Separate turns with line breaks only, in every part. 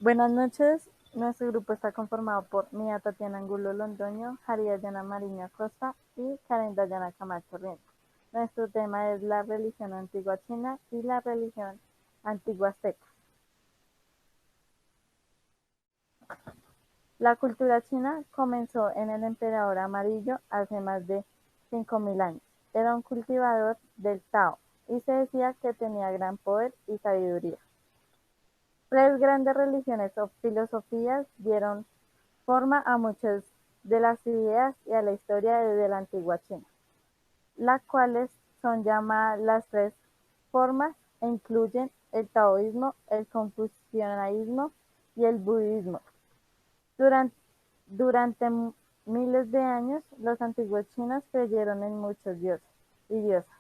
Buenas noches. Nuestro grupo está conformado por Mía Tatiana Angulo Londoño, Jaría Yana Mariño Acosta y Karen Dayana Camacho Riento. Nuestro tema es la religión antigua china y la religión antigua azteca. La cultura china comenzó en el emperador Amarillo hace más de 5000 años. Era un cultivador del Tao y se decía que tenía gran poder y sabiduría. Tres grandes religiones o filosofías dieron forma a muchas de las ideas y a la historia de la antigua China, las cuales son llamadas las tres formas e incluyen el taoísmo, el confucianismo y el budismo. Durante, durante miles de años, los antiguos chinos creyeron en muchos dioses y diosas.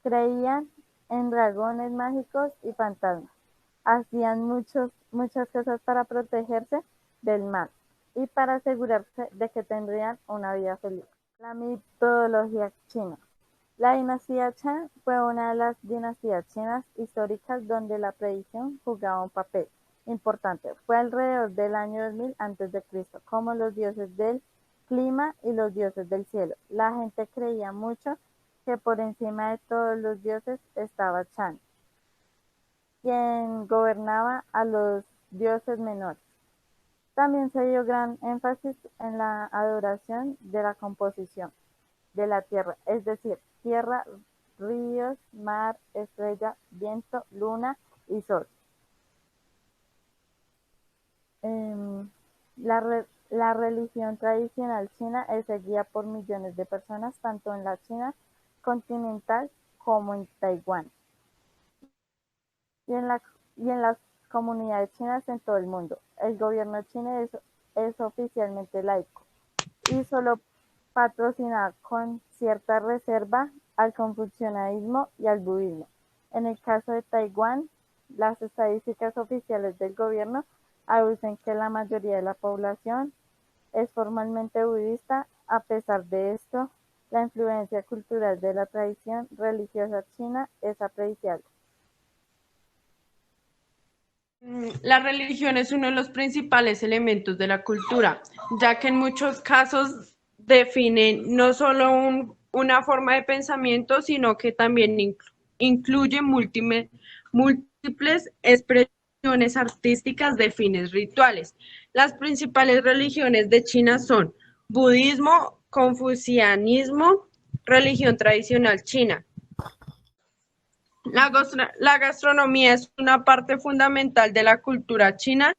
Creían en dragones mágicos y fantasmas. Hacían muchas cosas para protegerse del mal y para asegurarse de que tendrían una vida feliz. La mitología china. La dinastía Chang fue una de las dinastías chinas históricas donde la predicción jugaba un papel importante. Fue alrededor del año 2000 a.C., como los dioses del clima y los dioses del cielo. La gente creía mucho que por encima de todos los dioses estaba Chang, quien gobernaba a los dioses menores. También se dio gran énfasis en la adoración de la composición de la tierra, es decir, tierra, ríos, mar, estrella, viento, luna y sol. Eh, la religión tradicional china es seguida por millones de personas, tanto en la China continental como en Taiwán y en las comunidades chinas en todo el mundo. El gobierno chino es oficialmente laico y solo patrocina con cierta reserva al confucianismo y al budismo. En el caso de Taiwán, las estadísticas oficiales del gobierno aducen que la mayoría de la población es formalmente budista. A pesar de esto, la influencia cultural de la tradición religiosa china es apreciable.
La religión es uno de los principales elementos de la cultura, ya que en muchos casos definen no solo una forma de pensamiento, sino que también incluye múltiples expresiones artísticas de fines rituales. Las principales religiones de China son budismo, confucianismo, religión tradicional china. La gastronomía es una parte fundamental de la cultura china,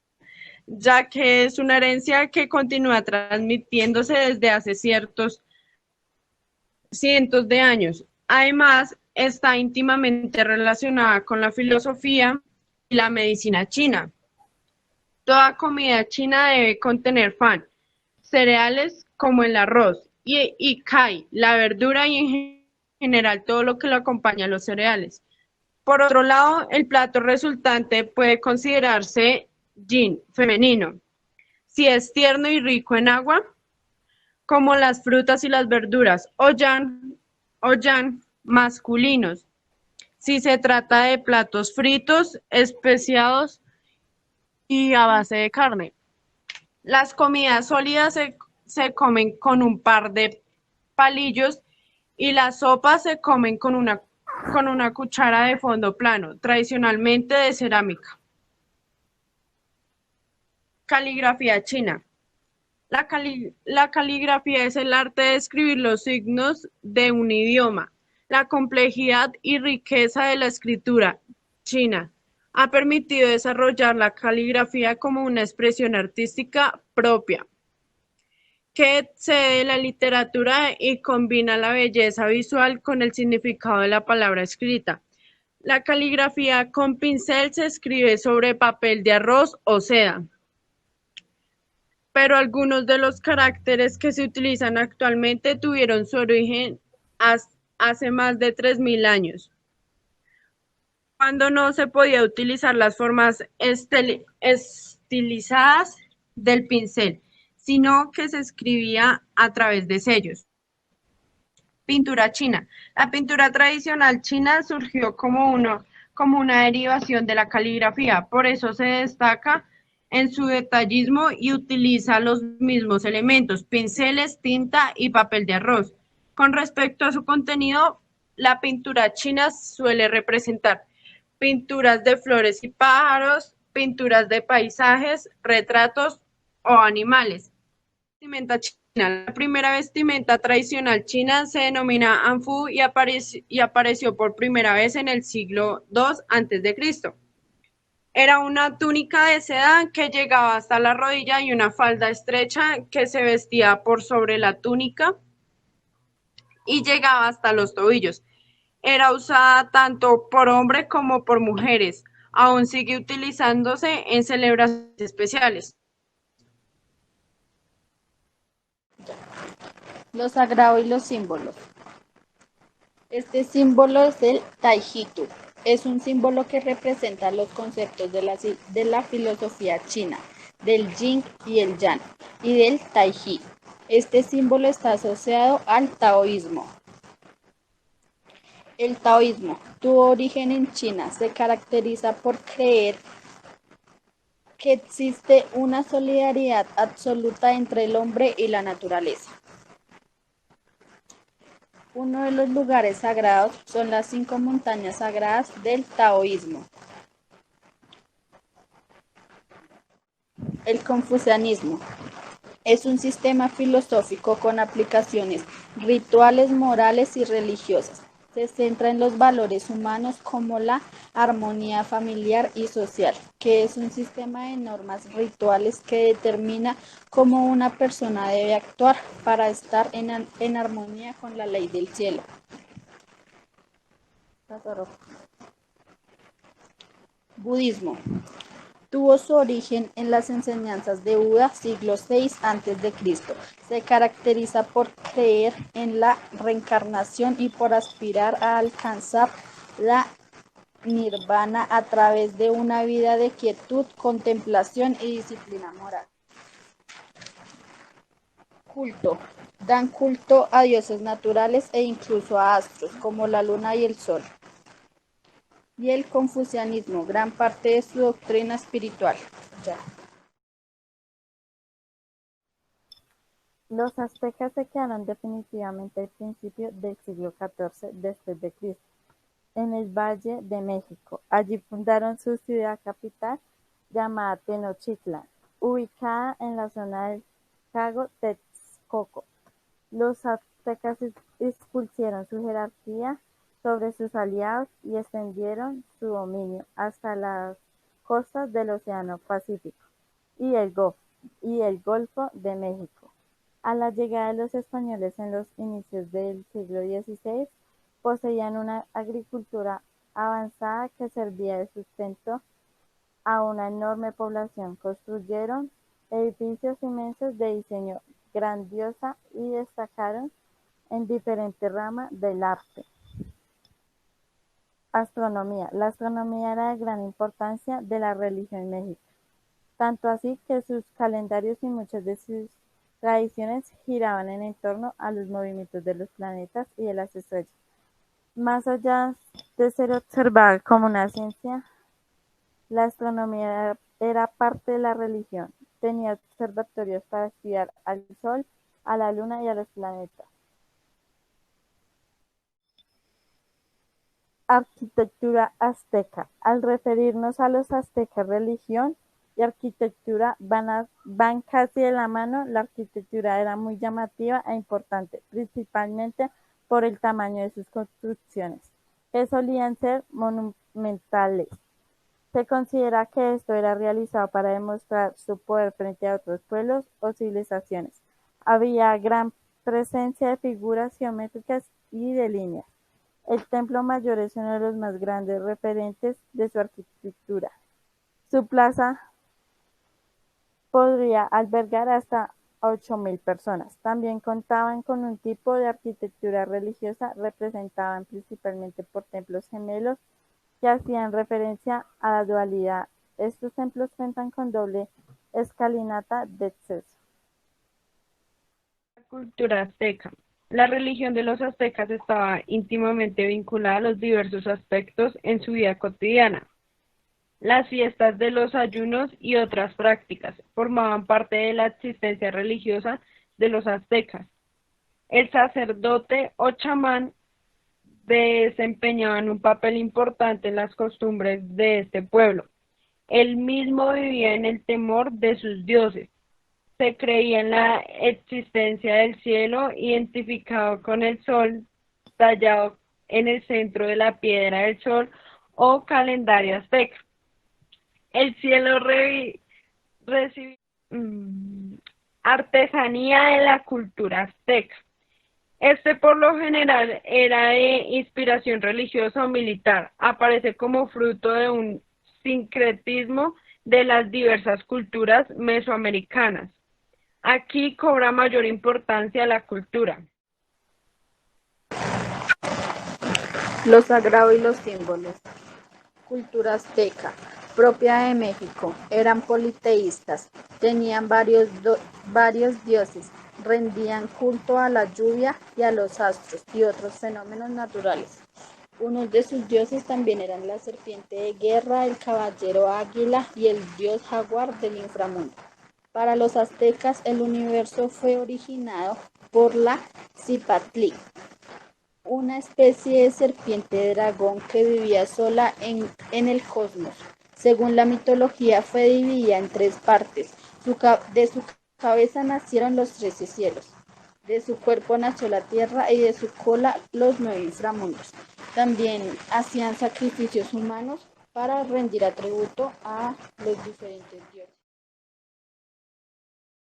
ya que es una herencia que continúa transmitiéndose desde hace cientos de años. Además, está íntimamente relacionada con la filosofía y la medicina china. Toda comida china debe contener fan, cereales como el arroz y kai, la verdura y en general todo lo que lo acompaña a los cereales. Por otro lado, el plato resultante puede considerarse yin, femenino, si es tierno y rico en agua, como las frutas y las verduras, o yang, masculinos, si se trata de platos fritos, especiados y a base de carne. Las comidas sólidas se comen con un par de palillos y las sopas se comen con una cuchara de fondo plano, tradicionalmente de cerámica. Caligrafía china. La caligrafía es el arte de escribir los signos de un idioma. La complejidad y riqueza de la escritura china ha permitido desarrollar la caligrafía como una expresión artística propia, que excede la literatura y combina la belleza visual con el significado de la palabra escrita. La caligrafía con pincel se escribe sobre papel de arroz o seda, pero algunos de los caracteres que se utilizan actualmente tuvieron su origen hace más de 3000 años, cuando no se podía utilizar las formas estilizadas del pincel, sino que se escribía a través de sellos. Pintura china. La pintura tradicional china surgió como una derivación de la caligrafía, por eso se destaca en su detallismo y utiliza los mismos elementos, pinceles, tinta y papel de arroz. Con respecto a su contenido, la pintura china suele representar pinturas de flores y pájaros, pinturas de paisajes, retratos o animales. Vestimenta china. La primera vestimenta tradicional china se denomina Anfu y apareció por primera vez en el siglo II antes de Cristo. Era una túnica de seda que llegaba hasta la rodilla y una falda estrecha que se vestía por sobre la túnica y llegaba hasta los tobillos. Era usada tanto por hombres como por mujeres. Aún sigue utilizándose en celebraciones especiales.
Lo sagrado y los símbolos. Este símbolo es el Taijitu. Es un símbolo que representa los conceptos de la filosofía china, del Yin y el Yang, y del Taiji. Este símbolo está asociado al taoísmo. El taoísmo tuvo origen en China. Se caracteriza por creer que existe una solidaridad absoluta entre el hombre y la naturaleza. Uno de los lugares sagrados son las 5 montañas sagradas del taoísmo. El confucianismo es un sistema filosófico con aplicaciones rituales, morales y religiosas. Se centra en los valores humanos como la armonía familiar y social, que es un sistema de normas rituales que determina cómo una persona debe actuar para estar en armonía con la ley del cielo. Budismo. Tuvo su origen en las enseñanzas de Buda, siglo VI a.C. Se caracteriza por creer en la reencarnación y por aspirar a alcanzar la nirvana a través de una vida de quietud, contemplación y disciplina moral. Culto. Dan culto a dioses naturales e incluso a astros, como la luna y el sol. Y el confucianismo, gran parte de su doctrina espiritual. Ya.
Los aztecas se quedaron definitivamente al principio del siglo XIV después de Cristo, en el Valle de México. Allí fundaron su ciudad capital llamada Tenochtitlan, ubicada en la zona del Cago Texcoco. Los aztecas expusieron su jerarquía sobre sus aliados y extendieron su dominio hasta las costas del Océano Pacífico y el Golfo de México. A la llegada de los españoles en los inicios del siglo XVI, poseían una agricultura avanzada que servía de sustento a una enorme población. Construyeron edificios inmensos de diseño grandiosa y destacaron en diferentes ramas del arte. Astronomía. La astronomía era de gran importancia de la religión en México, tanto así que sus calendarios y muchas de sus tradiciones giraban en torno a los movimientos de los planetas y de las estrellas. Más allá de ser observada como una ciencia, la astronomía era parte de la religión. Tenía observatorios para estudiar al Sol, a la Luna y a los planetas. Arquitectura azteca. Al referirnos a los aztecas, religión y arquitectura van casi de la mano. La arquitectura era muy llamativa e importante, principalmente por el tamaño de sus construcciones, que solían ser monumentales. Se considera que esto era realizado para demostrar su poder frente a otros pueblos o civilizaciones. Había gran presencia de figuras geométricas y de líneas. El Templo Mayor es uno de los más grandes referentes de su arquitectura. Su plaza podría albergar hasta 8.000 personas. También contaban con un tipo de arquitectura religiosa, representaban principalmente por templos gemelos que hacían referencia a la dualidad. Estos templos cuentan con doble escalinata de acceso.
La cultura azteca. La religión de los aztecas estaba íntimamente vinculada a los diversos aspectos en su vida cotidiana. Las fiestas de los ayunos y otras prácticas formaban parte de la existencia religiosa de los aztecas. El sacerdote o chamán desempeñaban un papel importante en las costumbres de este pueblo. Él mismo vivía en el temor de sus dioses. Se creía en la existencia del cielo, identificado con el sol, tallado en el centro de la piedra del sol o calendario azteca. El cielo recibió artesanía de la cultura azteca. Este por lo general era de inspiración religiosa o militar. Aparece como fruto de un sincretismo de las diversas culturas mesoamericanas. Aquí cobra mayor importancia la cultura.
Lo sagrado y los símbolos. Cultura azteca, propia de México, eran politeístas, tenían varios dioses, rendían culto a la lluvia y a los astros y otros fenómenos naturales. Unos de sus dioses también eran la serpiente de guerra, el caballero águila y el dios jaguar del inframundo. Para los aztecas, el universo fue originado por la Cipatli, una especie de serpiente dragón que vivía sola en el cosmos. Según la mitología, fue dividida en tres partes. De su cabeza nacieron los 13 cielos, de su cuerpo nació la tierra y de su cola los 9 inframundos. También hacían sacrificios humanos para rendir tributo a los diferentes dioses.